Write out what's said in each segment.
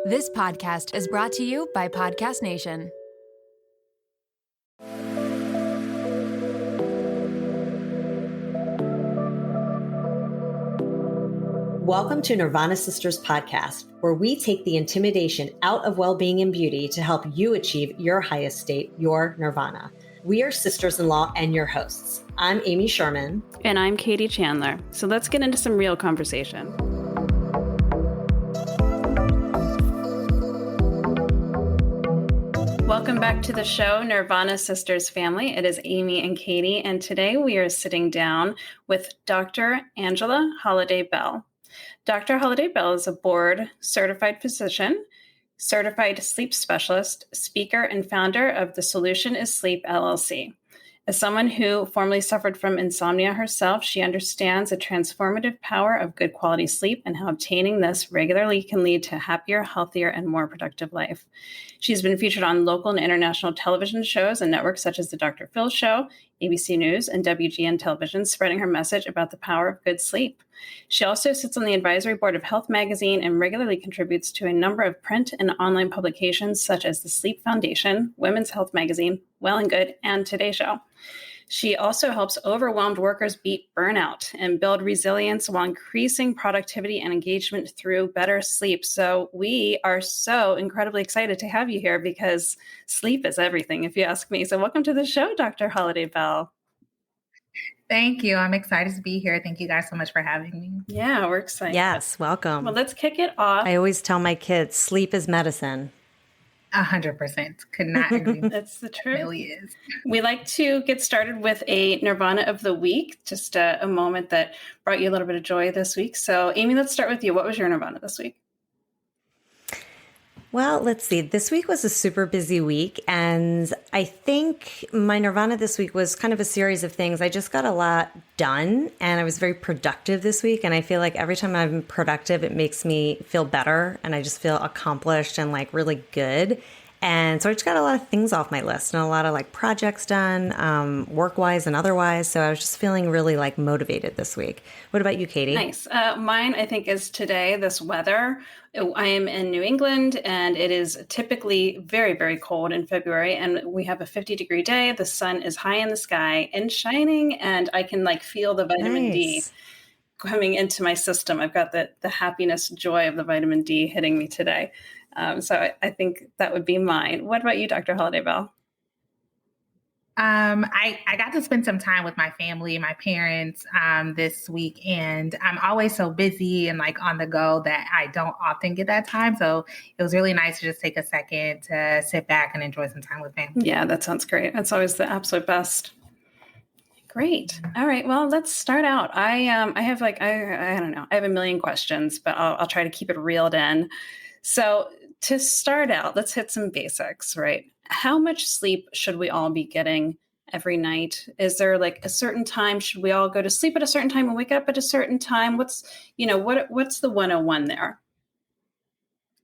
This podcast is brought to you by Podcast Nation. Welcome to Nirvana Sisters podcast, where we take the intimidation out of well-being and beauty to help you achieve your highest state, your nirvana. We are sisters-in-law and your hosts. I'm Amy Sherman. And I'm Katie Chandler. So let's get into some real conversation. Welcome back to the show, Nirvana Sisters family. It is Amy and Katie, and today we are sitting down with Dr. Angela Holliday Bell. Dr. Holliday Bell is a board-certified physician, certified sleep specialist, speaker, and founder of The Solution is Sleep, LLC. As someone who formerly suffered from insomnia herself, she understands the transformative power of good quality sleep and how obtaining this regularly can lead to a happier, healthier, and more productive life. She's been featured on local and international television shows and networks such as The Dr. Phil Show, ABC News, and WGN Television, spreading her message about the power of good sleep. She also sits on the advisory board of Health Magazine and regularly contributes to a number of print and online publications such as the Sleep Foundation, Women's Health Magazine, Well and Good, and Today Show. She also helps overwhelmed workers beat burnout and build resilience while increasing productivity and engagement through better sleep. So we are so incredibly excited to have you here because sleep is everything, if you ask me. So welcome to the show, Dr. Holliday Bell. Thank you. I'm excited to be here. Thank you guys so much for having me. Yeah, we're excited. Yes, welcome. Well, let's kick it off. I always tell my kids, sleep is medicine. 100%. Could not agree. That's the truth. It really is. We like to get started with a Nirvana of the week, just a moment that brought you a little bit of joy this week. So, Amy, let's start with you. What was your Nirvana this week? Well, let's see. This week was a super busy week, and I think my Nirvana this week was kind of a series of things. I just got a lot done, and I was very productive this week, and I feel like every time I'm productive, it makes me feel better, and I just feel accomplished and like really good. And so I just got a lot of things off my list and a lot of like projects done, work-wise and otherwise. So I was just feeling really like motivated this week. What about you, Katie? Nice. Mine, I think, is today, this weather. I am in New England and it is typically very, very cold in February. And we have a 50-degree day. The sun is high in the sky and shining. And I can like feel the vitamin D coming into my system. I've got the happiness, joy of the vitamin D hitting me today. So I think that would be mine. What about you, Dr. Holliday Bell? I got to spend some time with my family, my parents, this week, and I'm always so busy and like on the go that I don't often get that time. So it was really nice to just take a second to sit back and enjoy some time with family. Yeah, that sounds great. That's always the absolute best. Great. All right. Well, let's start out. I have like, I don't know. I have a million questions, but I'll try to keep it reeled in. So to start out, let's hit some basics, right? How much sleep should we all be getting every night? Is there like a certain time? Should we all go to sleep at a certain time and wake up at a certain time? What's the 101 there?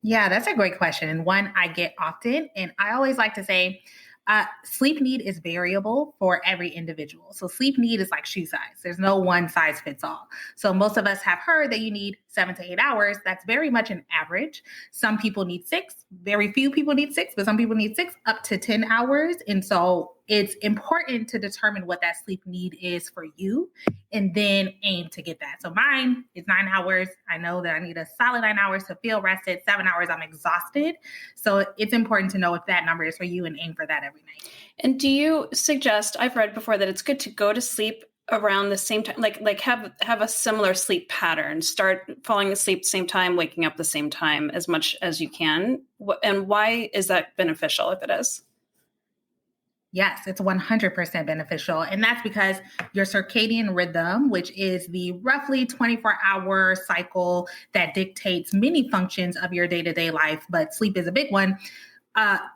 Yeah, that's a great question. And one I get often. And I always like to say, sleep need is variable for every individual. So sleep need is like shoe size. There's no one size fits all. So most of us have heard that you need 7 to 8 hours. That's very much an average. Some people need 6. Very few people need 6, but some people need 6 up to 10 hours. And so it's important to determine what that sleep need is for you and then aim to get that. So mine is 9 hours. I know that I need a solid 9 hours to feel rested. 7 hours, I'm exhausted. So it's important to know if that number is for you and aim for that every night. And do you suggest, I've read before that it's good to go to sleep around the same time, like have a similar sleep pattern, start falling asleep at the same time, waking up the same time as much as you can. And why is that beneficial if it is? Yes, it's 100% beneficial. And that's because your circadian rhythm, which is the roughly 24-hour cycle that dictates many functions of your day-to-day life, but sleep is a big one,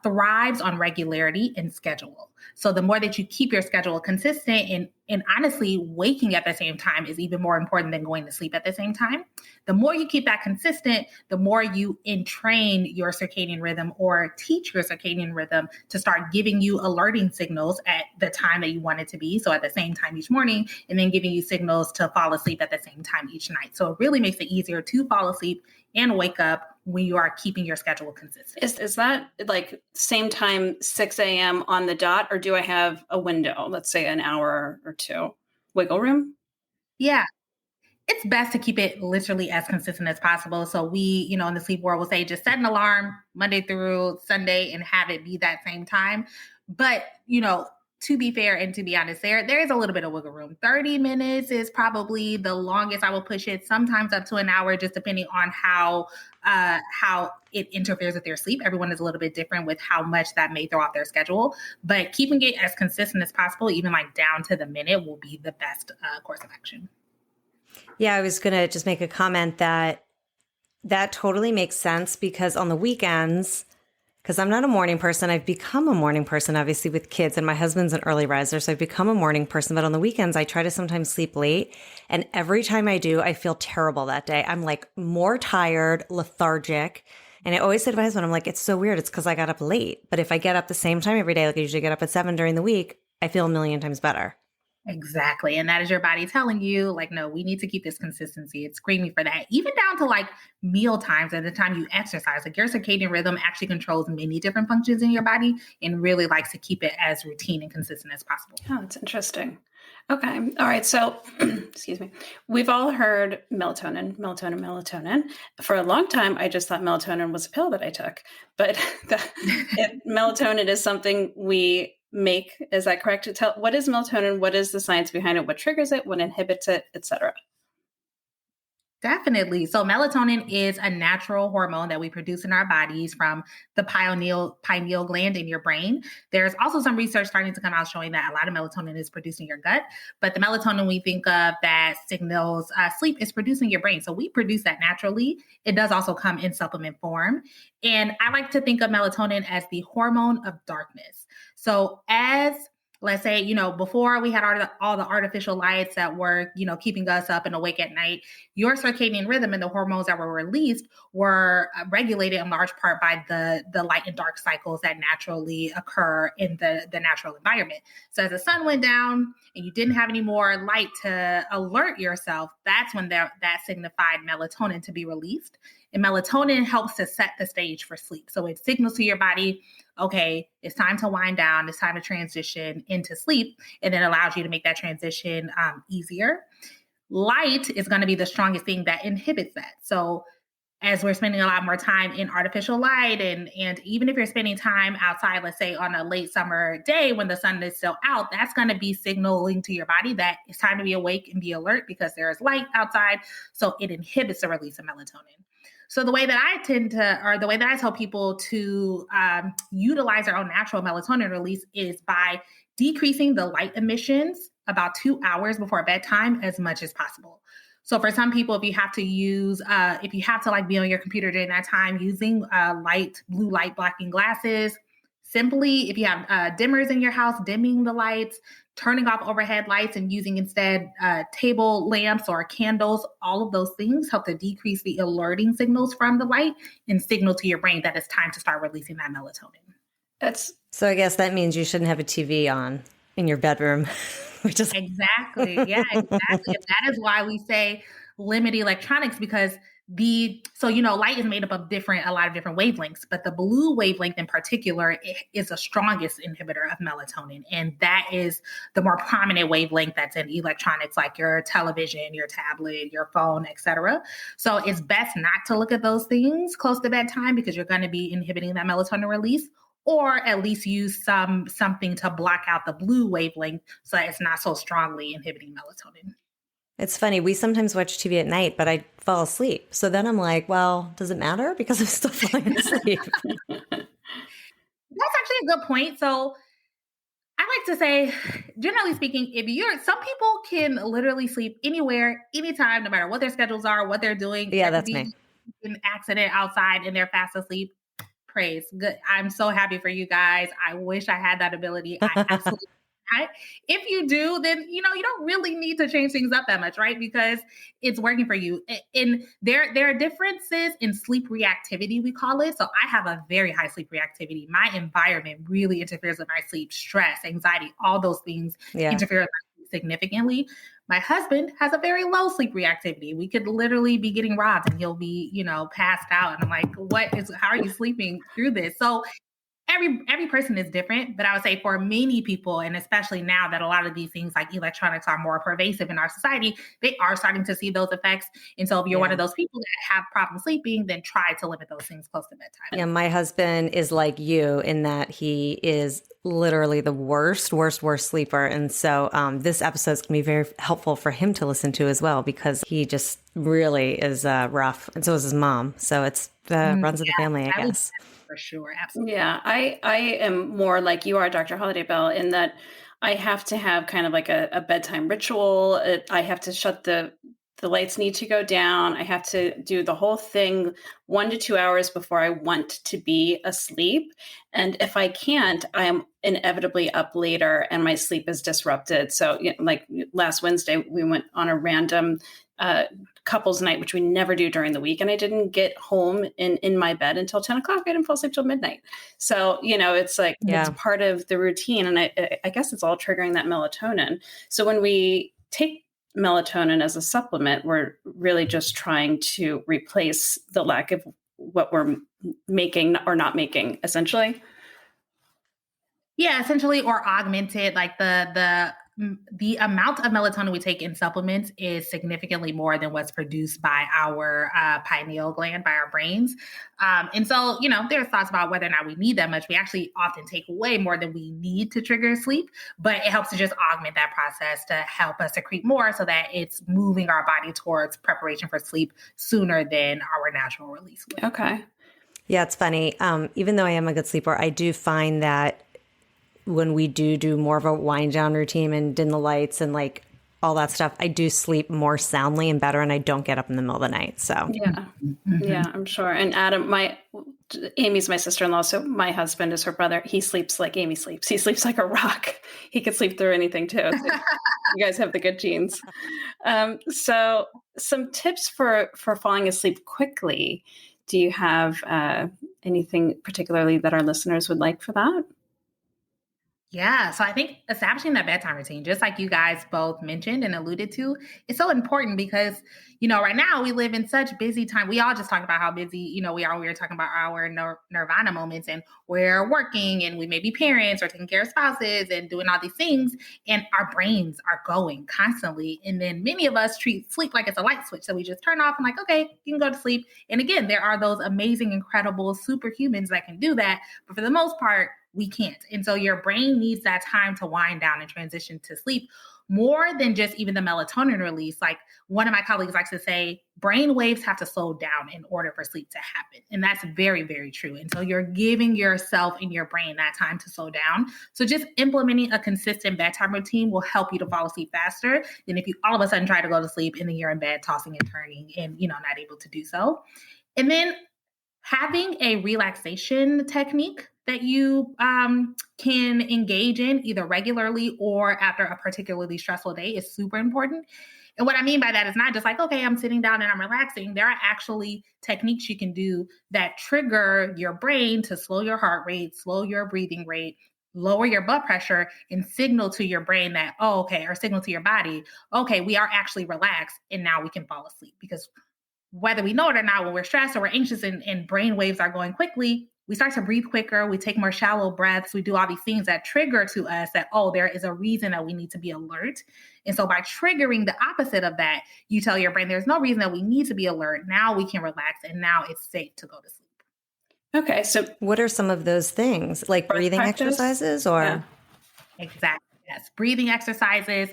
thrives on regularity and schedule. So the more that you keep your schedule consistent and honestly, waking at the same time is even more important than going to sleep at the same time. The more you keep that consistent, the more you entrain your circadian rhythm or teach your circadian rhythm to start giving you alerting signals at the time that you want it to be. So at the same time each morning, and then giving you signals to fall asleep at the same time each night. So it really makes it easier to fall asleep and wake up when you are keeping your schedule consistent. Is that like same time, 6 a.m. on the dot, or do I have a window, let's say an hour or two, wiggle room? Yeah. It's best to keep it literally as consistent as possible. So we, in the sleep world will say just set an alarm Monday through Sunday and have it be that same time. But, to be fair and to be honest, there is a little bit of wiggle room. 30 minutes is probably the longest I will push it, sometimes up to an hour, just depending on how it interferes with their sleep. Everyone is a little bit different with how much that may throw off their schedule. But keeping it as consistent as possible, even like down to the minute, will be the best course of action. Yeah, I was going to just make a comment that totally makes sense because on the weekends, because I'm not a morning person, I've become a morning person, obviously with kids, and my husband's an early riser, so I've become a morning person. But on the weekends, I try to sometimes sleep late. And every time I do, I feel terrible that day. I'm like more tired, lethargic. And I always say to my husband, I'm like, it's so weird. It's because I got up late. But if I get up the same time every day, like I usually get up at 7 during the week, I feel a million times better. Exactly. And that is your body telling you, like, no, we need to keep this consistency. It's screaming for that. Even down to like meal times and the time you exercise. Like your circadian rhythm actually controls many different functions in your body and really likes to keep it as routine and consistent as possible. Oh, that's interesting. Okay. All right. So, excuse me. We've all heard melatonin. For a long time, I just thought melatonin was a pill that I took. But melatonin is something we make. Is that correct? What is melatonin? What is the science behind it? What triggers it? What inhibits it, etc.? Definitely. So melatonin is a natural hormone that we produce in our bodies from the pineal gland in your brain. There's also some research starting to come out showing that a lot of melatonin is produced in your gut, but the melatonin we think of that signals sleep is produced in your brain. So we produce that naturally. It does also come in supplement form. And I like to think of melatonin as the hormone of darkness. So let's say, before we had all the artificial lights that were, keeping us up and awake at night, your circadian rhythm and the hormones that were released were regulated in large part by the light and dark cycles that naturally occur in the natural environment. So as the sun went down and you didn't have any more light to alert yourself, that's when that signified melatonin to be released. And melatonin helps to set the stage for sleep. So it signals to your body, okay, it's time to wind down. It's time to transition into sleep. And then allows you to make that transition easier. Light is going to be the strongest thing that inhibits that. So as we're spending a lot more time in artificial light and even if you're spending time outside, let's say on a late summer day when the sun is still out, that's going to be signaling to your body that it's time to be awake and be alert because there is light outside. So it inhibits the release of melatonin. So the way that I tell people to utilize their own natural melatonin release is by decreasing the light emissions about 2 hours before bedtime as much as possible. So for some people, if you have to be on your computer during that time, using blue light blocking glasses, simply if you have dimmers in your house, dimming the lights, turning off overhead lights and using instead table lamps or candles, all of those things help to decrease the alerting signals from the light and signal to your brain that it's time to start releasing that melatonin. So I guess that means you shouldn't have a TV on in your bedroom. Exactly. Yeah, exactly. And that is why we say limit electronics because light is made up of a lot of different wavelengths, but the blue wavelength in particular is the strongest inhibitor of melatonin. And that is the more prominent wavelength that's in electronics like your television, your tablet, your phone, etc. So it's best not to look at those things close to bedtime because you're going to be inhibiting that melatonin release, or at least use something to block out the blue wavelength so that it's not so strongly inhibiting melatonin. It's funny. We sometimes watch TV at night, but I fall asleep. So then I'm like, well, does it matter? Because I'm still falling asleep. That's actually a good point. So I like to say, generally speaking, some people can literally sleep anywhere, anytime, no matter what their schedules are, what they're doing. Yeah, that's me. An accident outside and they're fast asleep. Praise. Good. I'm so happy for you guys. I wish I had that ability. I absolutely if you do, then, you don't really need to change things up that much, right? Because it's working for you. And there are differences in sleep reactivity, we call it. So I have a very high sleep reactivity. My environment really interferes with my sleep, stress, anxiety, all those things interfere with my sleep significantly. My husband has a very low sleep reactivity. We could literally be getting robbed and he'll be, passed out. And I'm like, how are you sleeping through this? So every person is different, but I would say for many people, and especially now that a lot of these things like electronics are more pervasive in our society, they are starting to see those effects. And so if you're one of those people that have problems sleeping, then try to limit those things close to bedtime. Yeah, my husband is like you in that he is literally the worst sleeper. And so this episode is going to be very helpful for him to listen to as well, because he just really is rough. And so is his mom. So it's runs in the family, I guess. For sure. Absolutely. Yeah, I am more like you are, Dr. Holliday Bell, in that I have to have kind of like a bedtime ritual. I have to shut the lights need to go down. I have to do the whole thing 1 to 2 hours before I want to be asleep. And if I can't, I am inevitably up later and my sleep is disrupted. So like last Wednesday, we went on a random couples night, which we never do during the week. And I didn't get home in my bed until 10 o'clock. I didn't fall asleep till midnight. So, it's like, it's part of the routine. And I guess it's all triggering that melatonin. So when we take melatonin as a supplement, we're really just trying to replace the lack of what we're making or not making, essentially. Yeah, essentially, or augmented. Like the amount of melatonin we take in supplements is significantly more than what's produced by our pineal gland, by our brains. And so, there's thoughts about whether or not we need that much. We actually often take way more than we need to trigger sleep, but it helps to just augment that process to help us secrete more so that it's moving our body towards preparation for sleep sooner than our natural release would. Okay. Yeah, it's funny. Even though I am a good sleeper, I do find that when we do more of a wind down routine and dim the lights and like all that stuff, I do sleep more soundly and better, and I don't get up in the middle of the night. So yeah, I'm sure. And Adam, Amy's my sister-in-law, so my husband is her brother. He sleeps like Amy sleeps. He sleeps like a rock. He could sleep through anything too. So you guys have the good genes. So some tips for falling asleep quickly. Do you have anything particularly that our listeners would like for that? Yeah. So I think establishing that bedtime routine, just like you guys both mentioned and alluded to, is so important because, right now we live in such busy time. We all just talked about how busy, we are. We were talking about our nirvana moments, and we're working and we may be parents or taking care of spouses and doing all these things. And our brains are going constantly. And then many of us treat sleep like it's a light switch. So we just turn off and like, okay, you can go to sleep. And again, there are those amazing, incredible superhumans that can do that. But for the most part, we can't. And so your brain needs that time to wind down and transition to sleep more than just even the melatonin release. Like one of my colleagues likes to say, brain waves have to slow down in order for sleep to happen. And that's very, very true. And so you're giving yourself and your brain that time to slow down. So just implementing a consistent bedtime routine will help you to fall asleep faster than if you all of a sudden try to go to sleep and then you're in bed tossing and turning and, not able to do so. And then having a relaxation technique that you can engage in either regularly or after a particularly stressful day is super important. And what I mean by that is not just like, okay, I'm sitting down and I'm relaxing. There are actually techniques you can do that trigger your brain to slow your heart rate, slow your breathing rate, lower your blood pressure, and signal to your brain that, or signal to your body, okay, we are actually relaxed and now we can fall asleep. Because whether we know it or not, when we're stressed or we're anxious and brain waves are going quickly, we start to breathe quicker. We take more shallow breaths. We do all these things that trigger to us that, there is a reason that we need to be alert. And so by triggering the opposite of that, you tell your brain there's no reason that we need to be alert. Now we can relax and now it's safe to go to sleep. Okay. So what are some of those things? Like breathing exercises or? Yeah. Exactly. Yes. Breathing exercises.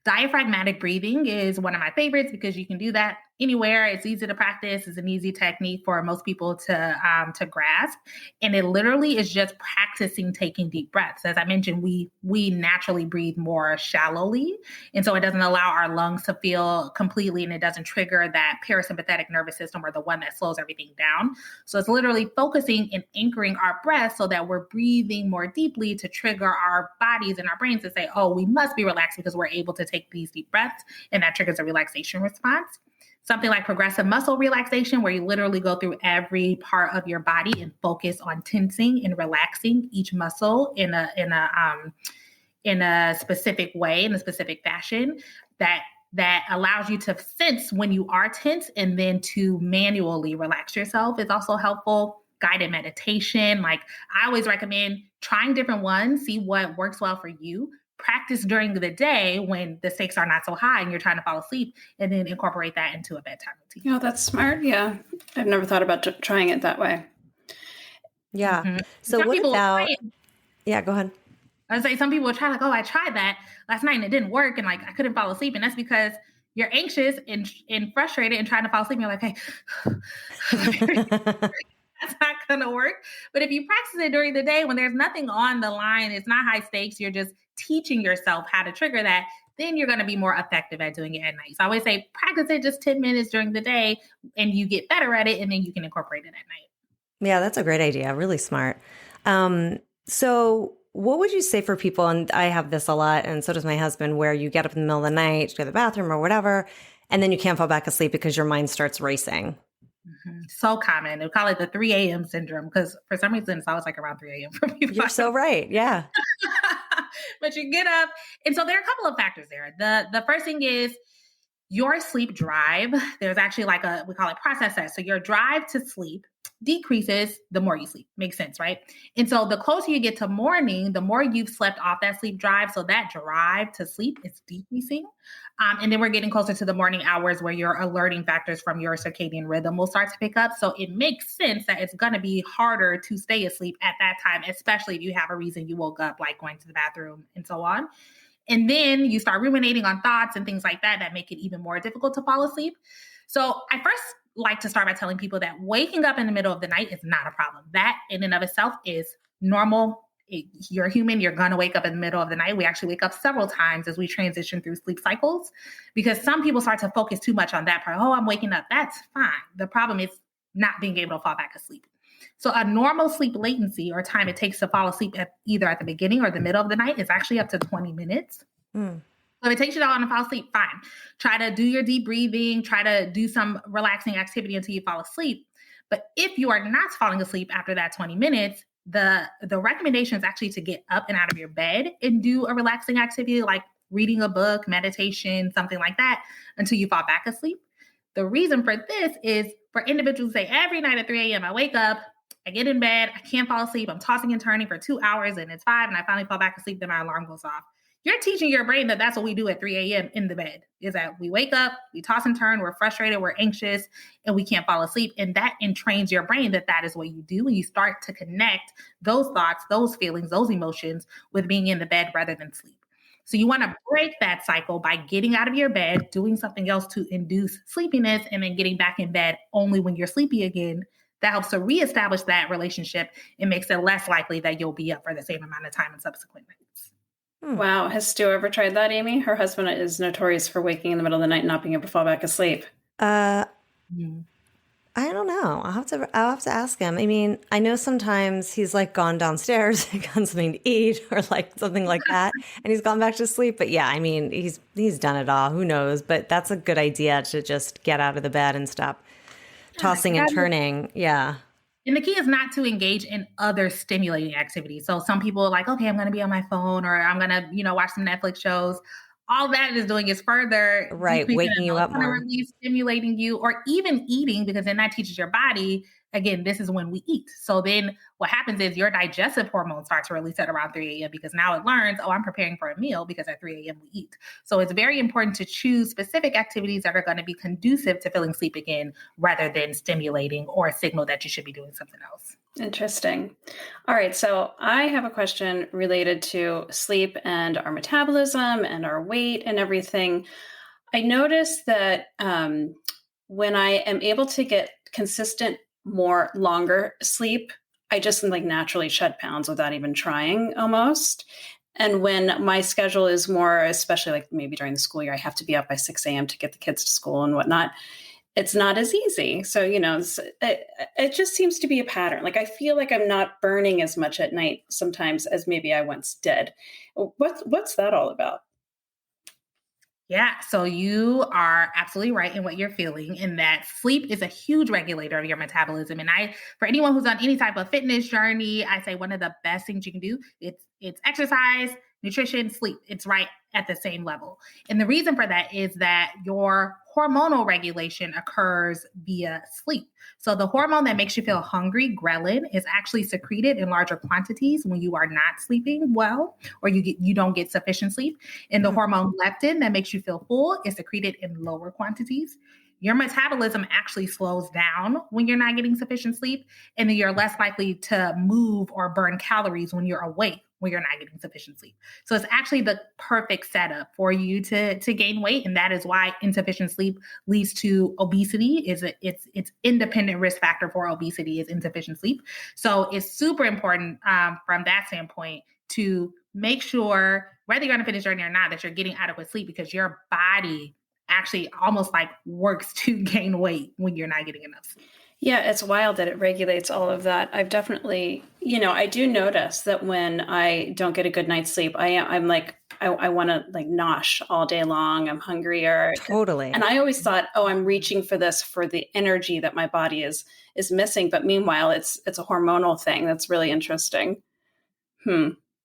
Diaphragmatic breathing is one of my favorites because you can do that anywhere. It's easy to practice. It's an easy technique for most people to grasp. And it literally is just practicing taking deep breaths. As I mentioned, we naturally breathe more shallowly. And so it doesn't allow our lungs to fill completely, and it doesn't trigger that parasympathetic nervous system or the one that slows everything down. So it's literally focusing and anchoring our breath so that we're breathing more deeply to trigger our bodies and our brains to say, we must be relaxed because we're able to take these deep breaths. And that triggers a relaxation response. Something like progressive muscle relaxation, where you literally go through every part of your body and focus on tensing and relaxing each muscle in a specific way, in a specific fashion. That that allows you to sense when you are tense and then to manually relax yourself is also helpful. Guided meditation. Like I always recommend trying different ones, see what works well for you. Practice during the day when the stakes are not so high and you're trying to fall asleep, and then incorporate that into a bedtime routine. Oh, that's smart. Yeah. I've never thought about trying it that way. Yeah. Mm-hmm. So Some what people about, try it. yeah, go ahead. I would say some people will try like, oh, I tried that last night and it didn't work. And like, I couldn't fall asleep. And that's because you're anxious and frustrated and trying to fall asleep. And you're like, hey, that's not going to work. But if you practice it during the day when there's nothing on the line, it's not high stakes, you're just teaching yourself how to trigger that, then you're going to be more effective at doing it at night. So I always say practice it just 10 minutes during the day and you get better at it, and then you can incorporate it at night. Yeah, that's a great idea. Really smart. So what would you say for people, and I have this a lot, and so does my husband, where you get up in the middle of the night to go to the bathroom or whatever, and then you can't fall back asleep because your mind starts racing? Mm-hmm. So common. They call it the 3 a.m. syndrome because for some reason it's always like around 3 a.m. for people. You're so right. Yeah. But you get up. And so there are a couple of factors there. The first thing is your sleep drive. There's actually like we call it process set. So your drive to sleep decreases the more you sleep. Makes sense, right? And so the closer you get to morning, the more you've slept off that sleep drive. So that drive to sleep is decreasing. And then we're getting closer to the morning hours where your alerting factors from your circadian rhythm will start to pick up. So it makes sense that it's going to be harder to stay asleep at that time, especially if you have a reason you woke up, like going to the bathroom and so on. And then you start ruminating on thoughts and things like that make it even more difficult to fall asleep. So I first like to start by telling people that waking up in the middle of the night is not a problem. That in and of itself is normal. You're human. You're going to wake up in the middle of the night. We actually wake up several times as we transition through sleep cycles, because some people start to focus too much on that part. Oh, I'm waking up. That's fine. The problem is not being able to fall back asleep. So a normal sleep latency, or time it takes to fall asleep either at the beginning or the middle of the night, is actually up to 20 minutes. So if it takes you that long to fall asleep, fine. Try to do your deep breathing, try to do some relaxing activity until you fall asleep. But if you are not falling asleep after that 20 minutes, the recommendation is actually to get up and out of your bed and do a relaxing activity like reading a book, meditation, something like that, until you fall back asleep. The reason for this is for individuals who say every night at 3 a.m. I wake up, I get in bed, I can't fall asleep, I'm tossing and turning for 2 hours and it's 5 and I finally fall back asleep, then my alarm goes off. You're teaching your brain that that's what we do at 3 a.m. in the bed, is that we wake up, we toss and turn, we're frustrated, we're anxious, and we can't fall asleep. And that entrains your brain that that is what you do. And you start to connect those thoughts, those feelings, those emotions with being in the bed rather than sleep. So you want to break that cycle by getting out of your bed, doing something else to induce sleepiness, and then getting back in bed only when you're sleepy again. That helps to reestablish that relationship and makes it less likely that you'll be up for the same amount of time in subsequent nights. Wow. Has Stu ever tried that, Amy? Her husband is notorious for waking in the middle of the night and not being able to fall back asleep. I don't know. I'll have to ask him. I mean, I know sometimes he's like gone downstairs and gotten something to eat or like something like that, and he's gone back to sleep. But yeah, I mean, he's done it all. Who knows? But that's a good idea to just get out of the bed and stop tossing and turning. Yeah. And the key is not to engage in other stimulating activities. So some people are like, okay, I'm going to be on my phone, or I'm going to, watch some Netflix shows. All that is doing is further waking you up more, stimulating you, or even eating, because then that teaches your body, again, this is when we eat. So then what happens is your digestive hormones start to release at around 3 a.m. because now it learns, oh, I'm preparing for a meal because at 3 a.m. we eat. So it's very important to choose specific activities that are going to be conducive to feeling sleep again, rather than stimulating or a signal that you should be doing something else. Interesting. All right. So I have a question related to sleep and our metabolism and our weight and everything. I noticed that when I am able to get consistent, more longer sleep, I just like naturally shed pounds without even trying almost. And when my schedule is more, especially like maybe during the school year, I have to be up by 6 a.m. to get the kids to school and whatnot. It's not as easy. So, it just seems to be a pattern. Like I feel like I'm not burning as much at night sometimes as maybe I once did. What's that all about? Yeah, so you are absolutely right in what you're feeling, in that sleep is a huge regulator of your metabolism. And for anyone who's on any type of fitness journey, I say one of the best things you can do, it's exercise, nutrition, sleep. It's right at the same level. And the reason for that is that your hormonal regulation occurs via sleep. So the hormone that makes you feel hungry, ghrelin, is actually secreted in larger quantities when you are not sleeping well, or you don't get sufficient sleep. And the hormone leptin that makes you feel full is secreted in lower quantities. Your metabolism actually slows down when you're not getting sufficient sleep, and then you're less likely to move or burn calories when you're awake, when you're not getting sufficient sleep. So it's actually the perfect setup for you to gain weight, and that is why insufficient sleep leads to obesity. It's independent risk factor for obesity is insufficient sleep. So it's super important from that standpoint to make sure, whether you're on a fitness journey or not, that you're getting adequate sleep, because your body actually almost like works to gain weight when you're not getting enough sleep. Yeah, it's wild that it regulates all of that. I've definitely, I do notice that when I don't get a good night's sleep, I'm like, I want to like nosh all day long. I'm hungrier. Totally. And I always thought, I'm reaching for this for the energy that my body is missing. But meanwhile, it's a hormonal thing. That's really interesting.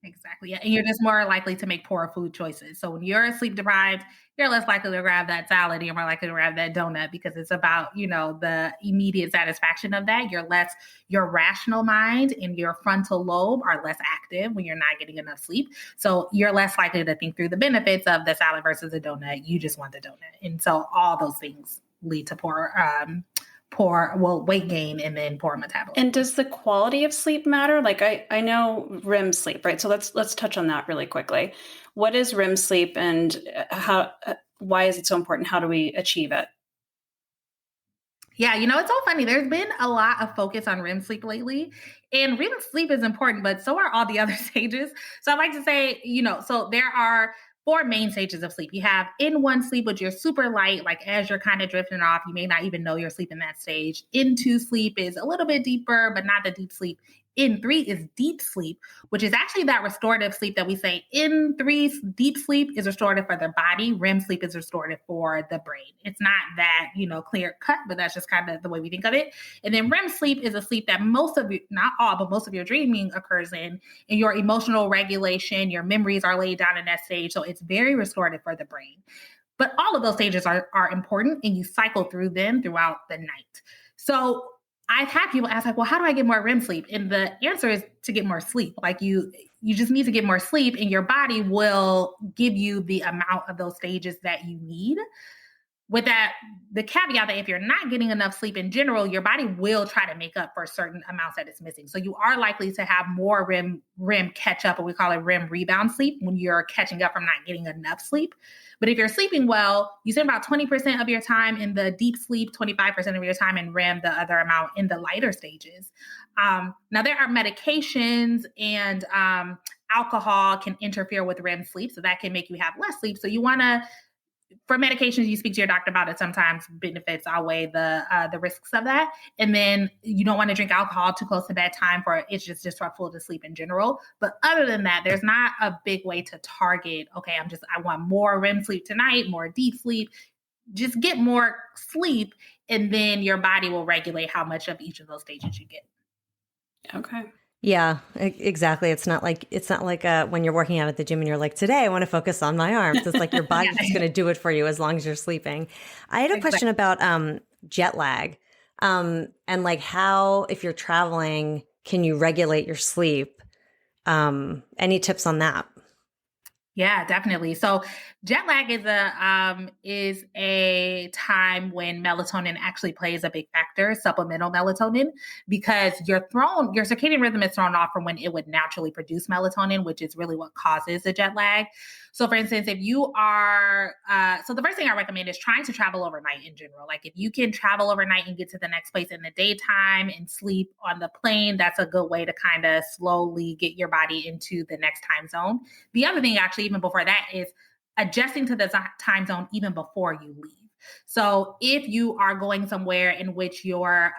Exactly. Yeah. And you're just more likely to make poor food choices. So when you're sleep deprived, you're less likely to grab that salad, and you're more likely to grab that donut, because it's about, the immediate satisfaction of that. Your rational mind and your frontal lobe are less active when you're not getting enough sleep. So you're less likely to think through the benefits of the salad versus the donut. You just want the donut. And so all those things lead to poor weight gain and then poor metabolism. And does the quality of sleep matter? Like I know REM sleep, right? So let's touch on that really quickly. What is REM sleep, and why is it so important? How do we achieve it? Yeah, it's so funny. There's been a lot of focus on REM sleep lately, and REM sleep is important, but so are all the other stages. So I'd like to say, so there are 4 main stages of sleep. You have N1 sleep, which you're super light, like as you're kind of drifting off, you may not even know you're asleep in that stage. N2 sleep is a little bit deeper, but not the deep sleep. N3 is deep sleep, which is actually that restorative sleep that we say. N3 deep sleep is restorative for the body. REM sleep is restorative for the brain. It's not that, clear cut, but that's just kind of the way we think of it. And then REM sleep is a sleep that most of you, not all, but most of your dreaming occurs in, and your emotional regulation, your memories are laid down in that stage. So it's very restorative for the brain. But all of those stages are important, and you cycle through them throughout the night. So I've had people ask, like, well, how do I get more REM sleep? And the answer is to get more sleep. Like you just need to get more sleep, and your body will give you the amount of those stages that you need. With that, the caveat that if you're not getting enough sleep in general, your body will try to make up for certain amounts that it's missing. So you are likely to have more REM catch up, or we call it REM rebound sleep, when you're catching up from not getting enough sleep. But if you're sleeping well, you spend about 20% of your time in the deep sleep, 25% of your time in REM, the other amount in the lighter stages. Now, there are medications, and alcohol can interfere with REM sleep, so that can make you have less sleep. So you want to, for medications, you speak to your doctor about it. Sometimes benefits outweigh the risks of that. And then you don't want to drink alcohol too close to bedtime, for it's just disruptful to sleep in general. But other than that, there's not a big way to target, okay, I want more REM sleep tonight, more deep sleep. Just get more sleep, and then your body will regulate how much of each of those stages you get. Okay. Yeah, exactly. It's not like when you're working out at the gym and you're like, today I want to focus on my arms. It's like your body's just going to do it for you as long as you're sleeping. I had a question about jet lag, and like how, if you're traveling, can you regulate your sleep? Any tips on that? Yeah, definitely. So jet lag is a time when melatonin actually plays a big factor, supplemental melatonin, because your circadian rhythm is thrown off from when it would naturally produce melatonin, which is really what causes the jet lag. So for instance, if you are, so the first thing I recommend is trying to travel overnight in general. Like if you can travel overnight and get to the next place in the daytime and sleep on the plane, that's a good way to kind of slowly get your body into the next time zone. The other thing, actually, even before that, is adjusting to the time zone even before you leave. So if you are going somewhere in which your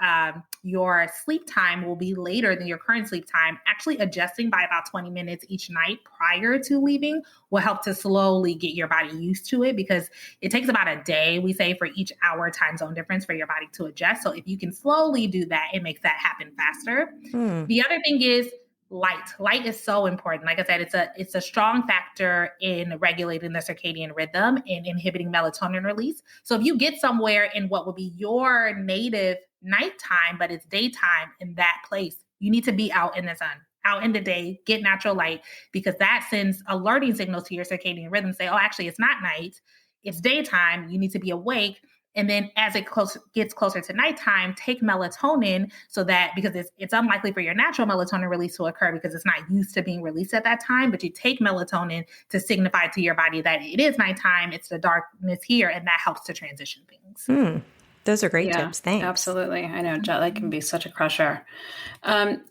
sleep time will be later than your current sleep time, actually adjusting by about 20 minutes each night prior to leaving will help to slowly get your body used to it, because it takes about a day, we say, for each hour time zone difference for your body to adjust. So if you can slowly do that, it makes that happen faster. The other thing is light. Light is so important. Like I said, it's a strong factor in regulating the circadian rhythm and inhibiting melatonin release. So if you get somewhere in what would be your native nighttime, but it's daytime in that place, you need to be out in the sun, out in the day, get natural light, because that sends alerting signals to your circadian rhythm. Say, oh, actually, it's not night, it's daytime. You need to be awake. And then as it gets closer to nighttime, take melatonin so that, because it's unlikely for your natural melatonin release to occur because it's not used to being released at that time, but you take melatonin to signify to your body that it is nighttime, it's the darkness here, and that helps to transition things. Those are great tips. Thanks. Absolutely. I know jet lag can be such a crusher.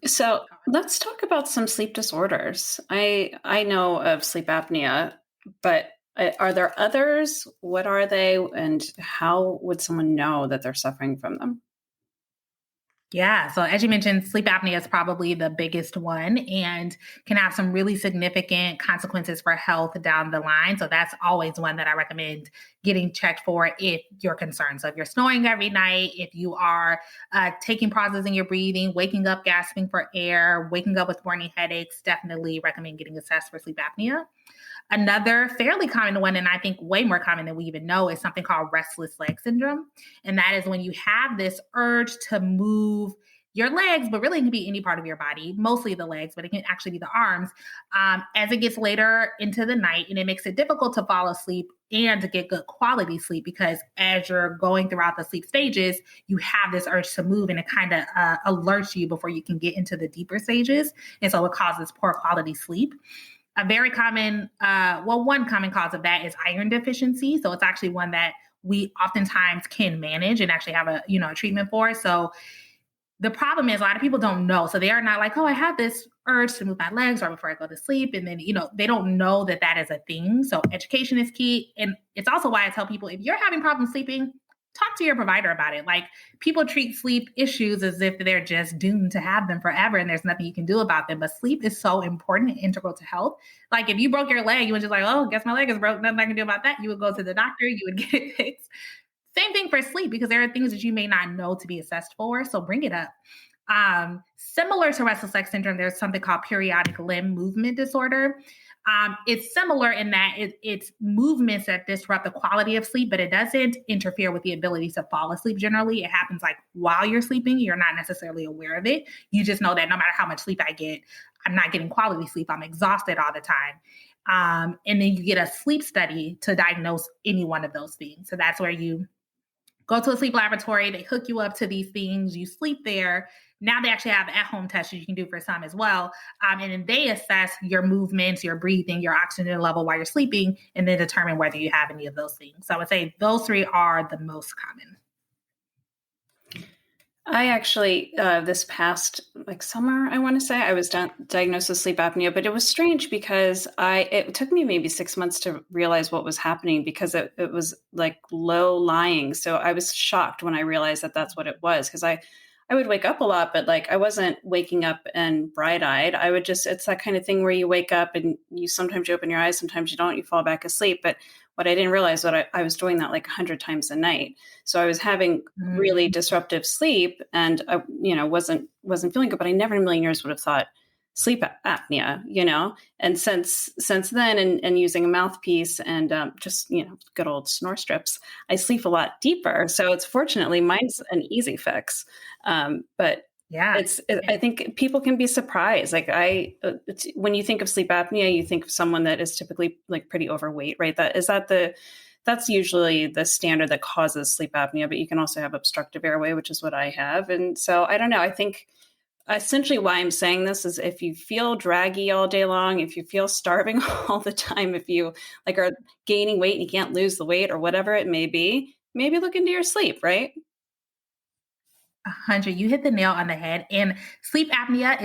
So let's talk about some sleep disorders. I know of sleep apnea, but are there others? What are they? And how would someone know that they're suffering from them? Yeah. So as you mentioned, sleep apnea is probably the biggest one and can have some really significant consequences for health down the line. So that's always one that I recommend getting checked for if you're concerned. So if you're snoring every night, if you are taking pauses in your breathing, waking up gasping for air, waking up with morning headaches, definitely recommend getting assessed for sleep apnea. Another fairly common one, and I think way more common than we even know, is something called restless leg syndrome. And that is when you have this urge to move your legs, but really it can be any part of your body, mostly the legs, but it can actually be the arms, as it gets later into the night. And it makes it difficult to fall asleep and to get good quality sleep because as you're going throughout the sleep stages, you have this urge to move and it kind of alerts you before you can get into the deeper stages. And so it causes poor quality sleep. A very common, one common cause of that is iron deficiency. So it's actually one that we oftentimes can manage and actually have a treatment for. So the problem is a lot of people don't know. So they are not like, oh, I have this urge to move my legs right before I go to sleep. And then, they don't know that that is a thing. So education is key. And it's also why I tell people, if you're having problems sleeping, talk to your provider about it. Like people treat sleep issues as if they're just doomed to have them forever and there's nothing you can do about them. But sleep is so important and integral to health. Like if you broke your leg, you would just like, oh, guess my leg is broke. Nothing I can do about that. You would go to the doctor, you would get it fixed. Same thing for sleep because there are things that you may not know to be assessed for. So bring it up. Similar to restless leg syndrome, there's something called periodic limb movement disorder. It's similar in that it's movements that disrupt the quality of sleep, but it doesn't interfere with the ability to fall asleep generally. It happens like while you're sleeping, you're not necessarily aware of it. You just know that no matter how much sleep I get, I'm not getting quality sleep. I'm exhausted all the time. And then you get a sleep study to diagnose any one of those things. So that's where you go to a sleep laboratory, they hook you up to these things, you sleep there. Now they actually have at-home tests you can do for some as well. And then they assess your movements, your breathing, your oxygen level while you're sleeping, and then determine whether you have any of those things. So I would say those three are the most common. I actually, this past summer, I want to say, I was diagnosed with sleep apnea, but it was strange because it took me maybe 6 months to realize what was happening because it was like low lying. So I was shocked when I realized that that's what it was because I would wake up a lot, but I wasn't waking up and bright-eyed. I would it's that kind of thing where you wake up and sometimes you open your eyes, sometimes you don't, you fall back asleep. But what I didn't realize that I was doing that 100 times a night. So I was having really disruptive sleep and I, wasn't feeling good, but I never in a million years would have thought sleep apnea, and since then and using a mouthpiece and just, good old snore strips, I sleep a lot deeper. So it's fortunately mine's an easy fix. But yeah, I think people can be surprised. When you think of sleep apnea, you think of someone that is typically pretty overweight, right? That's usually the standard that causes sleep apnea, but you can also have obstructive airway, which is what I have. And so I don't know, I think essentially why I'm saying this is if you feel draggy all day long, if you feel starving all the time, if you are gaining weight and you can't lose the weight or whatever it may be, maybe look into your sleep, right? 100. You hit the nail on the head. And sleep apnea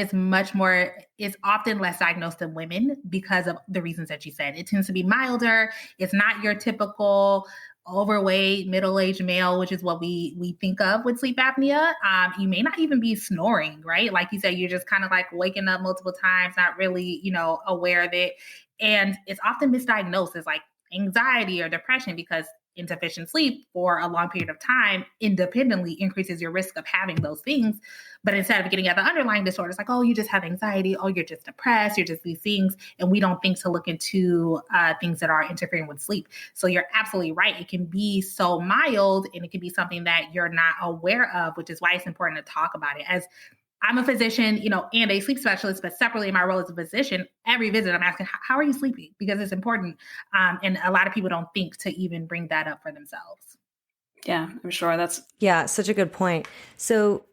is often less diagnosed in women because of the reasons that you said. It tends to be milder. It's not your typical overweight, middle-aged male, which is what we think of with sleep apnea. You may not even be snoring, right? Like you said, you're just kind of waking up multiple times, not really, aware of it. And it's often misdiagnosed as anxiety or depression because insufficient sleep for a long period of time independently increases your risk of having those things. But instead of getting at the underlying disorders, like, oh, you just have anxiety, oh, you're just depressed, you're just these things. And we don't think to look into things that are interfering with sleep. So you're absolutely right. It can be so mild and it can be something that you're not aware of, which is why it's important to talk about it. As I'm a physician, and a sleep specialist, but separately in my role as a physician, every visit I'm asking, how are you sleeping? Because it's important. And a lot of people don't think to even bring that up for themselves. Yeah, I'm sure Yeah, such a good point. So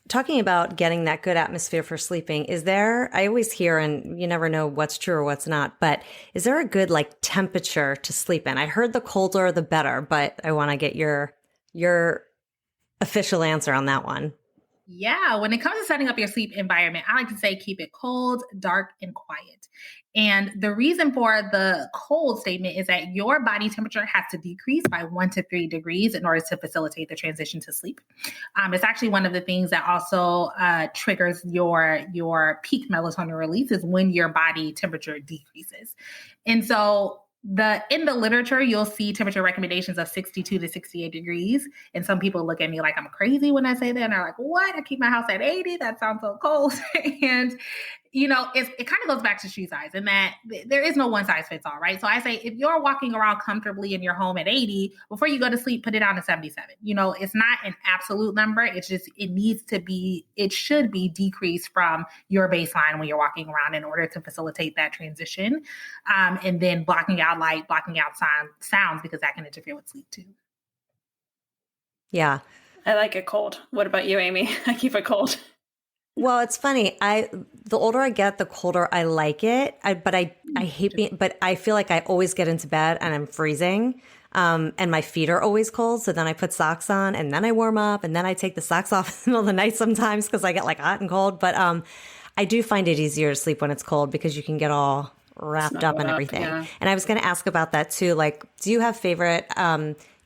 talking about getting that good atmosphere for sleeping, I always hear, and you never know what's true or what's not, but is there a good temperature to sleep in? I heard the colder, the better, but I want to get your official answer on that one. Yeah, when it comes to setting up your sleep environment, I like to say keep it cold, dark, and quiet. And the reason for the cold statement is that your body temperature has to decrease by 1 to 3 degrees in order to facilitate the transition to sleep. It's actually one of the things that also triggers your peak melatonin release is when your body temperature decreases. And so in the literature, you'll see temperature recommendations of 62 to 68 degrees. And some people look at me like I'm crazy when I say that. And they're like, what? I keep my house at 80? That sounds so cold. And it kind of goes back to shoe size in that there is no one size fits all, right? So I say, if you're walking around comfortably in your home at 80, before you go to sleep, put it down to 77. It's not an absolute number. It's just, it should be decreased from your baseline when you're walking around in order to facilitate that transition. And then blocking out light, blocking out sounds, because that can interfere with sleep too. Yeah. I like it cold. What about you, Amy? I keep it cold. Well, it's funny. The older I get, the colder I like it. But I hate being, but I feel like I always get into bed and I'm freezing. And my feet are always cold. So then I put socks on and then I warm up and then I take the socks off in the middle of the night sometimes because I get hot and cold. But I do find it easier to sleep when it's cold because you can get all wrapped up and everything. Yeah. And I was going to ask about that too. Do you have favorite,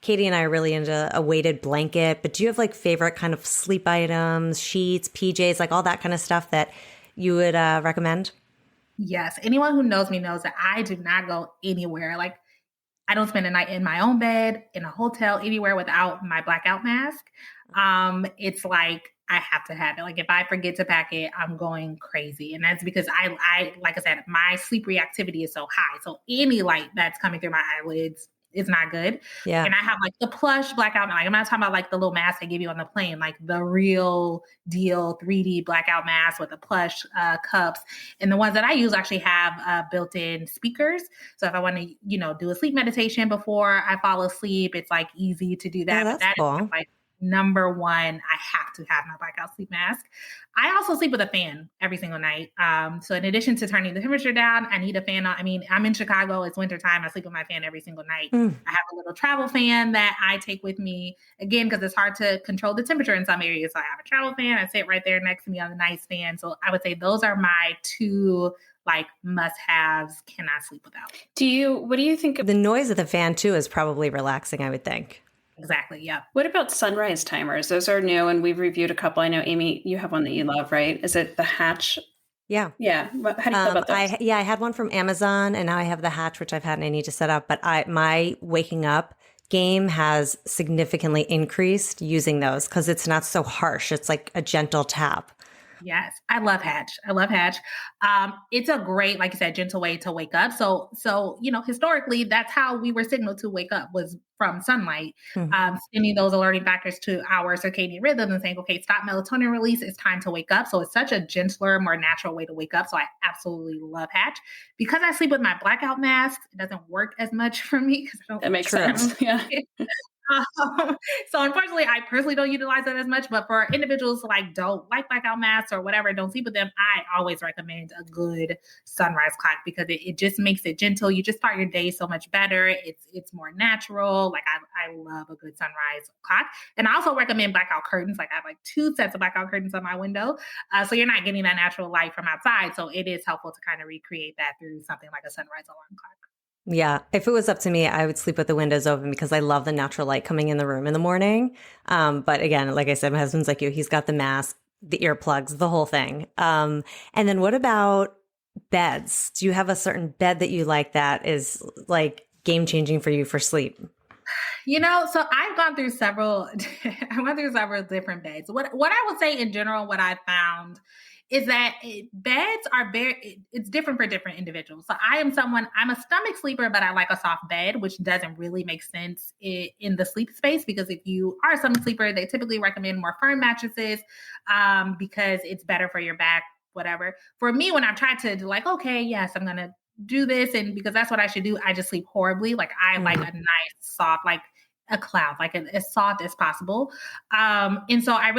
Katie and I are really into a weighted blanket, but do you have favorite kind of sleep items, sheets, PJs, all that kind of stuff that you would recommend? Yes. Anyone who knows me knows that I do not go anywhere. I don't spend a night in my own bed, in a hotel, anywhere without my blackout mask. It's I have to have it. If I forget to pack it, I'm going crazy. And that's because I like I said, my sleep reactivity is so high. So any light that's coming through my eyelids is not good. Yeah. And I have the plush blackout. I'm not talking about the little mask they give you on the plane, the real deal 3D blackout mask with the plush cups. And the ones that I use actually have built-in speakers. So if I want to, do a sleep meditation before I fall asleep, it's easy to do that. Oh, that's cool. Is number one, I have to have my blackout sleep mask. I also sleep with a fan every single night. So in addition to turning the temperature down, I need a fan on. I'm in Chicago. It's wintertime. I sleep with my fan every single night. I have a little travel fan that I take with me, again, because it's hard to control the temperature in some areas. So I have a travel fan. I sit right there next to me on the nightstand. So I would say those are my two must-haves, cannot sleep without. What do you think of the noise of the fan too is probably relaxing, I would think. Exactly. Yeah. What about sunrise timers? Those are new, and we've reviewed a couple. I know, Amy, you have one that you love, right? Is it the Hatch? Yeah. Yeah. How do you feel about those? I had one from Amazon, and now I have the Hatch, which I've had and I need to set up. But my waking up game has significantly increased using those because it's not so harsh. It's a gentle tap. Yes. I love Hatch. It's a great, like you said, gentle way to wake up. So, historically, that's how we were signaled to wake up, was from sunlight, sending those alerting factors to our circadian rhythm and saying, okay, stop melatonin release. It's time to wake up. So it's such a gentler, more natural way to wake up. So I absolutely love Hatch. Because I sleep with my blackout mask, it doesn't work as much for me. That makes sense. Yeah. So unfortunately, I personally don't utilize it as much, but for individuals who don't like blackout masks or whatever, don't sleep with them, I always recommend a good sunrise clock because it just makes it gentle. You just start your day so much better. It's more natural. I love a good sunrise clock. And I also recommend blackout curtains. I have 2 sets of blackout curtains on my window. So you're not getting that natural light from outside. So it is helpful to kind of recreate that through something like a sunrise alarm clock. Yeah. If it was up to me, I would sleep with the windows open because I love the natural light coming in the room in the morning. But again, like I said, my husband's like you. He's got the mask, the earplugs, the whole thing. And then what about beds? Do you have a certain bed that you like that is game changing for you for sleep? So I've gone through several, I went through several different beds. What I would say in general, what I found is that beds are it's different for different individuals. So I'm a stomach sleeper, but I like a soft bed, which doesn't really make sense in the sleep space, because if you are a stomach sleeper, they typically recommend more firm mattresses because it's better for your back, whatever. For me, when I've tried to do like, okay, yes, I'm going to do this, and because that's what I should do, I just sleep horribly. Like I like a nice soft, like a cloud, like as soft as possible. And so I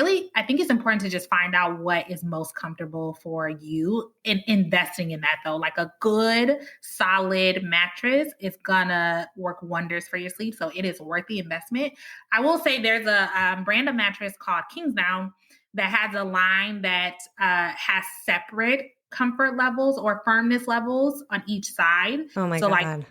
think it's important to just find out what is most comfortable for you, and investing in that though. Like a good solid mattress is gonna work wonders for your sleep. So it is worth the investment. I will say there's a brand of mattress called Kingsdown that has a line that has separate comfort levels or firmness levels on each side. Oh my God. Like,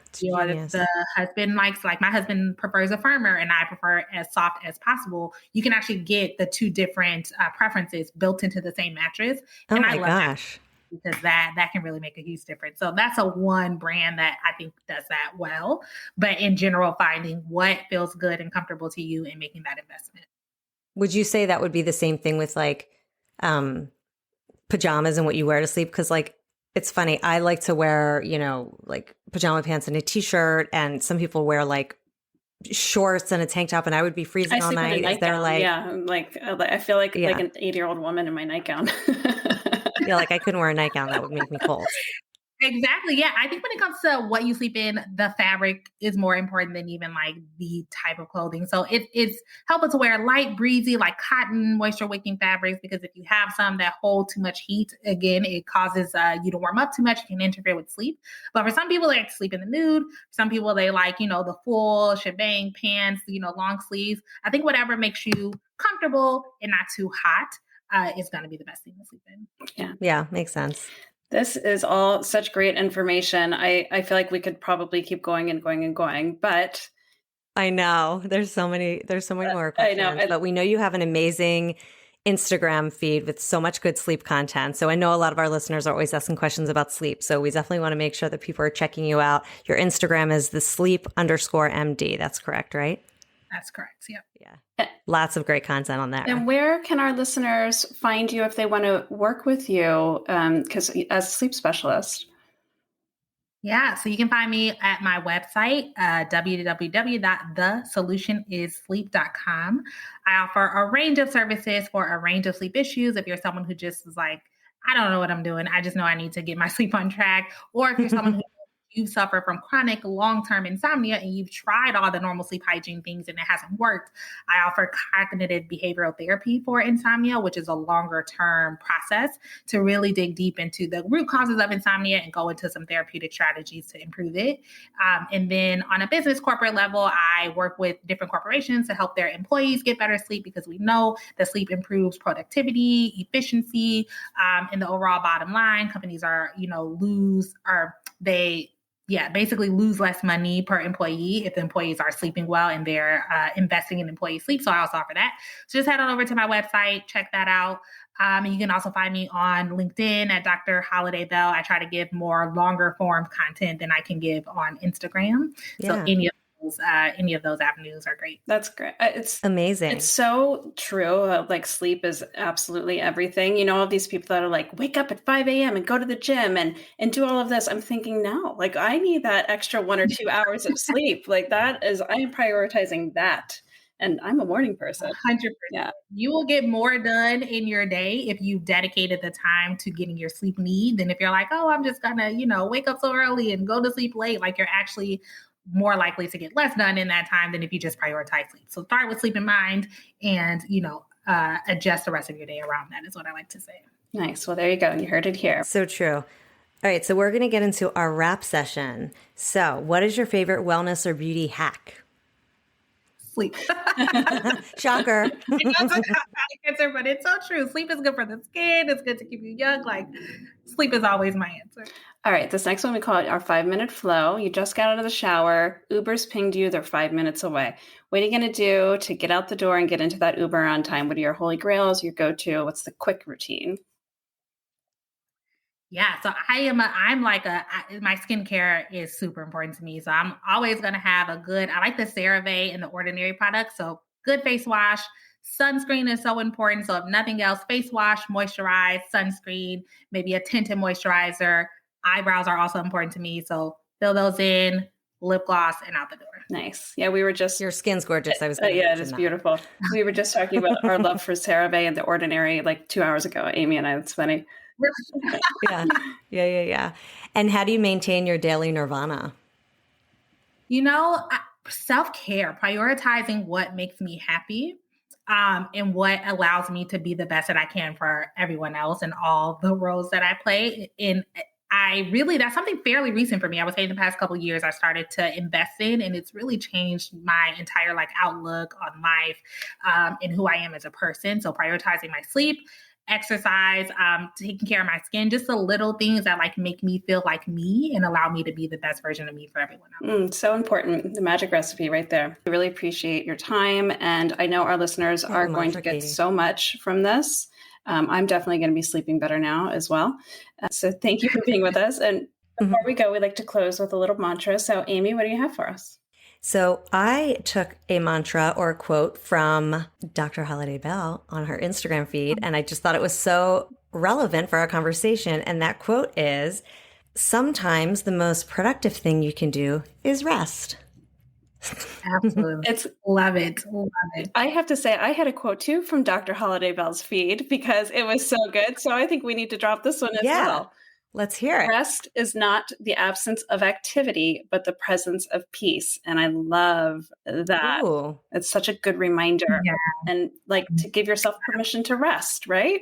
the husband likes, like my husband prefers a firmer and I prefer as soft as possible. You can actually get the two different preferences built into the same mattress. Oh and my I love gosh. that, because that can really make a huge difference. So that's a one brand that I think does that well. But in general, finding what feels good and comfortable to you and making that investment. Would you say that would be the same thing with like pajamas and what you wear to sleep? Because like, it's funny. I like to wear, like pajama pants and a t-shirt, and some people wear like shorts and a tank top, and I would be freezing all night. Is there like, I feel like an 80-year-old woman in my nightgown. Yeah, like I couldn't wear a nightgown. That would make me cold. Exactly. Yeah. I think when it comes to what you sleep in, the fabric is more important than even like the type of clothing. So it's helpful to wear light, breezy, like cotton, moisture wicking fabrics, because if you have some that hold too much heat, again, it causes you to warm up too much, it can interfere with sleep. But for some people, they like to sleep in the nude. Some people, they like, the full shebang pants, long sleeves. I think whatever makes you comfortable and not too hot is going to be the best thing to sleep in. Yeah. Makes sense. This is all such great information. I feel like we could probably keep going and going and going, but I know there's so many more questions, I know. But we know you have an amazing Instagram feed with so much good sleep content. So I know a lot of our listeners are always asking questions about sleep. So we definitely want to make sure that people are checking you out. Your Instagram is @sleep_MD. That's correct, right? That's correct. Yep. Yeah. Lots of great content on there. And where can our listeners find you if they want to work with you? Because as a sleep specialist. Yeah. So you can find me at my website, www.thesolutionissleep.com. I offer a range of services for a range of sleep issues. If you're someone who just is like, I don't know what I'm doing, I just know I need to get my sleep on track. Or if you're someone who you suffer from chronic long-term insomnia and you've tried all the normal sleep hygiene things and it hasn't worked, I offer cognitive behavioral therapy for insomnia, which is a longer-term process to really dig deep into the root causes of insomnia and go into some therapeutic strategies to improve it. And then on a business corporate level, I work with different corporations to help their employees get better sleep, because we know that sleep improves productivity, efficiency, and the overall bottom line. Companies are, basically lose less money per employee if the employees are sleeping well and they're investing in employee sleep. So I also offer that. So just head on over to my website, check that out. And you can also find me on LinkedIn at Dr. Holliday Bell. I try to give more longer form content than I can give on Instagram. Yeah. So any of those avenues are great. That's great. It's amazing. It's so true. Like sleep is absolutely everything. All of these people that are like, wake up at 5 a.m. and go to the gym and do all of this. I'm thinking, no, like I need that extra 1 or 2 hours of sleep. Like I am prioritizing that. And I'm a morning person. 100%. Yeah. You will get more done in your day if you've dedicated the time to getting your sleep need than if you're like, oh, I'm just going to, wake up so early and go to sleep late. Like you're actually more likely to get less done in that time than if you just prioritize sleep. So start with sleep in mind and, adjust the rest of your day around that is what I like to say. Nice. Well, there you go. You heard it here. So true. All right. So we're going to get into our wrap session. So what is your favorite wellness or beauty hack? Sleep. Shocker. Answer, but it's so true. Sleep is good for the skin. It's good to keep you young. Like sleep is always my answer. All right. This next one we call it our 5-minute flow. You just got out of the shower. Uber's pinged you. They're 5 minutes away. What are you going to do to get out the door and get into that Uber on time? What are your holy grails, your go-to? What's the quick routine? Yeah, so my skincare is super important to me. So I'm always going to have I like the CeraVe and the Ordinary products. So good face wash, sunscreen is so important. So if nothing else, face wash, moisturize, sunscreen, maybe a tinted moisturizer. Eyebrows are also important to me. So fill those in, lip gloss, and out the door. Nice. Yeah, we were just... Your skin's gorgeous. I was yeah, it is beautiful. We were just talking about our love for CeraVe and the Ordinary like 2 hours ago, Amy and I. It's funny. Yeah. And how do you maintain your daily nirvana? Self-care, prioritizing what makes me happy, and what allows me to be the best that I can for everyone else and all the roles that I play. And that's something fairly recent for me. I would say in the past couple of years, I started to invest in, and it's really changed my entire outlook on life, and who I am as a person. So prioritizing my sleep, exercise, taking care of my skin, just the little things that make me feel like me and allow me to be the best version of me for everyone else. So important. The magic recipe right there. I really appreciate your time. And I know our listeners are going to get so much from this. I'm definitely going to be sleeping better now as well. So thank you for being with us. And before we go, we like to close with a little mantra. So Amy, what do you have for us? So I took a mantra or a quote from Dr. Holliday Bell on her Instagram feed, and I just thought it was so relevant for our conversation. And that quote is, sometimes the most productive thing you can do is rest. Absolutely. Love it. I have to say, I had a quote too from Dr. Holliday Bell's feed because it was so good. So I think we need to drop this one as well. Let's hear it. Rest is not the absence of activity, but the presence of peace. And I love that. Ooh. It's such a good reminder. Yeah. And to give yourself permission to rest, right?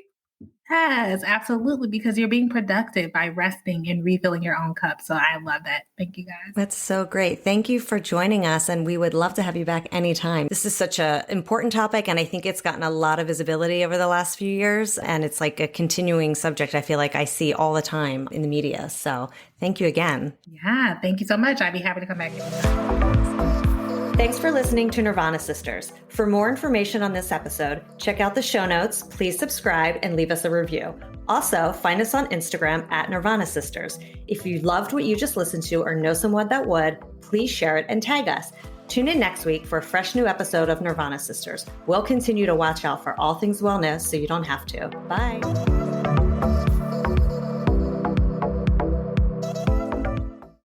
Yes, absolutely. Because you're being productive by resting and refilling your own cup. So I love that. Thank you, guys. That's so great. Thank you for joining us. And we would love to have you back anytime. This is such an important topic. And I think it's gotten a lot of visibility over the last few years. And it's like a continuing subject I feel like I see all the time in the media. So thank you again. Yeah, thank you so much. I'd be happy to come back anytime. Thanks for listening to Nirvana Sisters. For more information on this episode, check out the show notes, please subscribe, and leave us a review. Also, find us on Instagram at Nirvana Sisters. If you loved what you just listened to or know someone that would, please share it and tag us. Tune in next week for a fresh new episode of Nirvana Sisters. We'll continue to watch out for all things wellness so you don't have to. Bye.